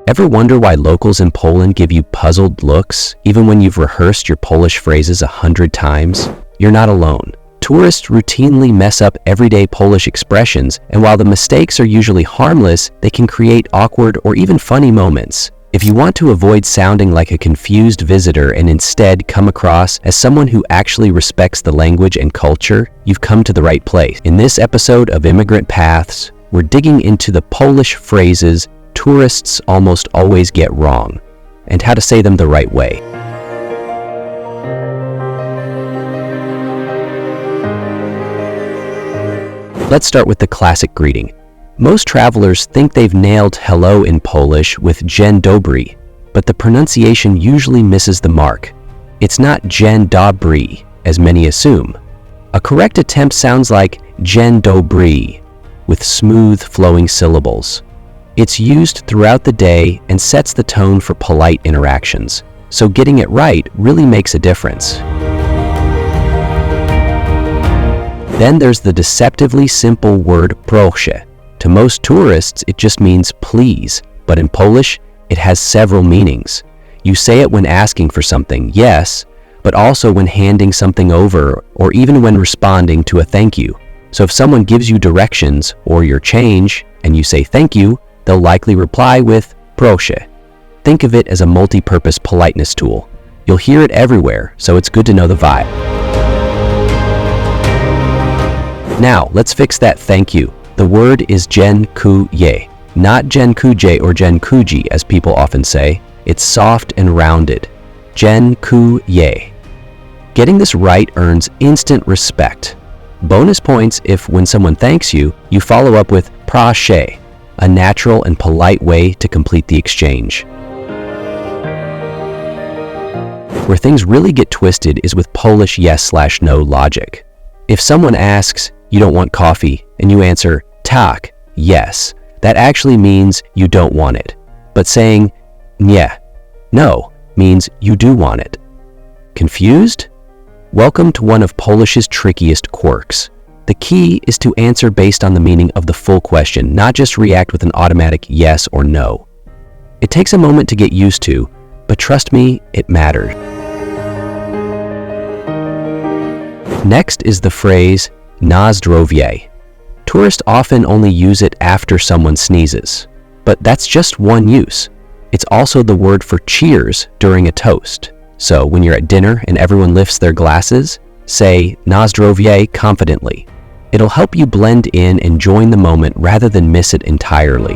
Ever wonder why locals in Poland give you puzzled looks, even when you've rehearsed your Polish phrases 100 times? You're not alone. Tourists routinely mess up everyday Polish expressions, and while the mistakes are usually harmless, they can create awkward or even funny moments. If you want to avoid sounding like a confused visitor and instead come across as someone who actually respects the language and culture, you've come to the right place. In this episode of Immigrant Paths, we're digging into the Polish phrases tourists almost always get wrong, and how to say them the right way. Let's start with the classic greeting. Most travelers think they've nailed hello in Polish with Dzień dobry, but the pronunciation usually misses the mark. It's not Dzień dobry, as many assume. A correct attempt sounds like Dzień dobry, with smooth, flowing syllables. It's used throughout the day and sets the tone for polite interactions, so getting it right really makes a difference. Then there's the deceptively simple word proszę. To most tourists, it just means please, but in Polish, it has several meanings. You say it when asking for something, yes, but also when handing something over or even when responding to a thank you. So if someone gives you directions or your change and you say thank you, they'll likely reply with proszę. Think of it as a multi-purpose politeness tool. You'll hear it everywhere, so it's good to know the vibe. Now, let's fix that thank you. The word is dziękuję, not dziękuję or dziękuję as people often say. It's soft and rounded. Dziękuję. Getting this right earns instant respect. Bonus points if, when someone thanks you, you follow up with proszę, a natural and polite way to complete the exchange. Where things really get twisted is with Polish yes/no logic. If someone asks, you don't want coffee, and you answer, tak, yes, that actually means you don't want it. But saying, nie, no, means you do want it. Confused? Welcome to one of Polish's trickiest quirks. The key is to answer based on the meaning of the full question, not just react with an automatic yes or no. It takes a moment to get used to, but trust me, it matters. Next is the phrase na zdrowie. Tourists often only use it after someone sneezes, but that's just one use. It's also the word for cheers during a toast. So when you're at dinner and everyone lifts their glasses, say na zdrowie confidently. It'll help you blend in and join the moment rather than miss it entirely.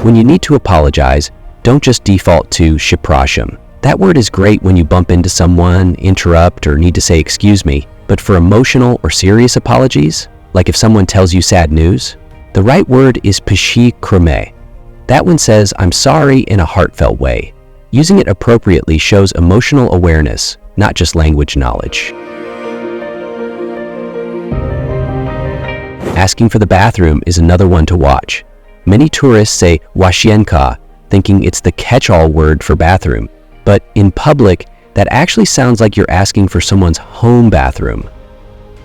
When you need to apologize, don't just default to przepraszam. That word is great when you bump into someone, interrupt, or need to say excuse me, but for emotional or serious apologies, like if someone tells you sad news, the right word is przykro. That one says, I'm sorry in a heartfelt way. Using it appropriately shows emotional awareness, not just language knowledge. Asking for the bathroom is another one to watch. Many tourists say łazienka, thinking it's the catch-all word for bathroom. But in public, that actually sounds like you're asking for someone's home bathroom.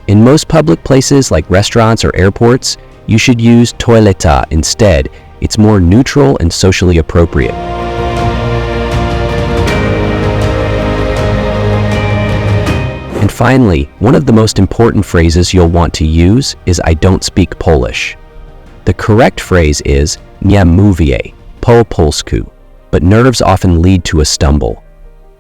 In most public places like restaurants or airports, you should use toaleta instead. It's more neutral and socially appropriate. And finally, one of the most important phrases you'll want to use is I don't speak Polish. The correct phrase is nie mówię po polsku, but nerves often lead to a stumble.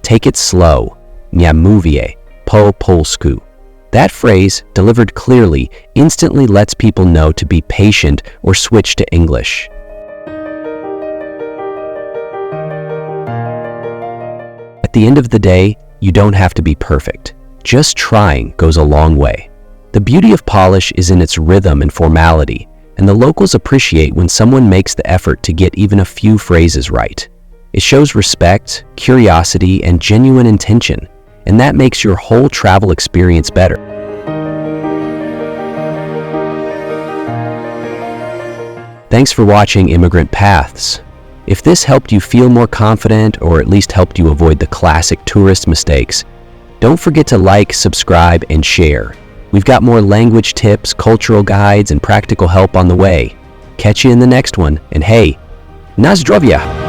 Take it slow, nie mówię po polsku. That phrase, delivered clearly, instantly lets people know to be patient or switch to English. At the end of the day, you don't have to be perfect. Just trying goes a long way. The beauty of Polish is in its rhythm and formality, and the locals appreciate when someone makes the effort to get even a few phrases right. It shows respect, curiosity, and genuine intention, and that makes your whole travel experience better. Thanks for watching Immigrant Paths. If this helped you feel more confident or at least helped you avoid the classic tourist mistakes, don't forget to like, subscribe, and share. We've got more language tips, cultural guides, and practical help on the way. Catch you in the next one, and hey, na zdrowie!